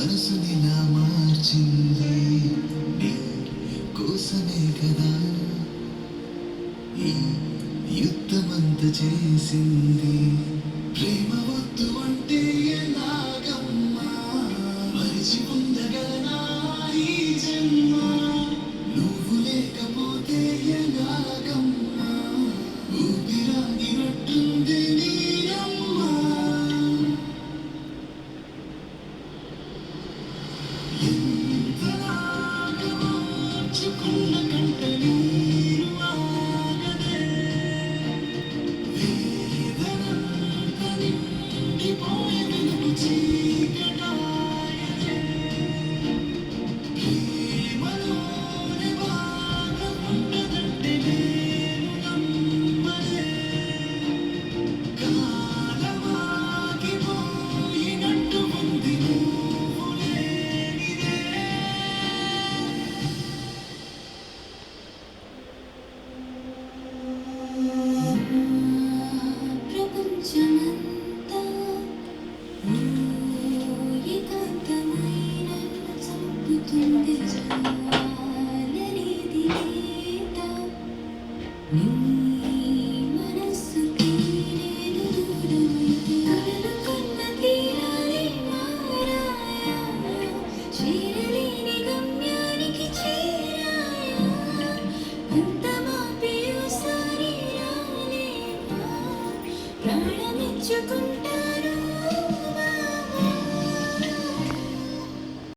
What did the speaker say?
మనసునిలా మార్చింది నీ కోసమే కదా ఈ యుద్ధమంత చేసింది ప్రేమ వద్దు అంటే ఎలాగమ్మా మరిచి ఉండగలనా ఈ జన్మ నువ్వు లేకపోతే ఎలాగమ్మా ఊపిరాగినట్టుంది నీ అమ్మ ఎంతలాగా మార్చుకున్న కంట నీరు ఆగదే వేదనంత నిండిపోయే వెలుగు చీకటాయనే ప్రేమలోని భాగం ఉండదంటే నేను నమ్మనే కాలమాగిపోయినట్టు ఉంది నువ్వు లేనిదే ప్రపంచమంతా ఏకాంతమైన చంపుతుంది చాలనేది గీత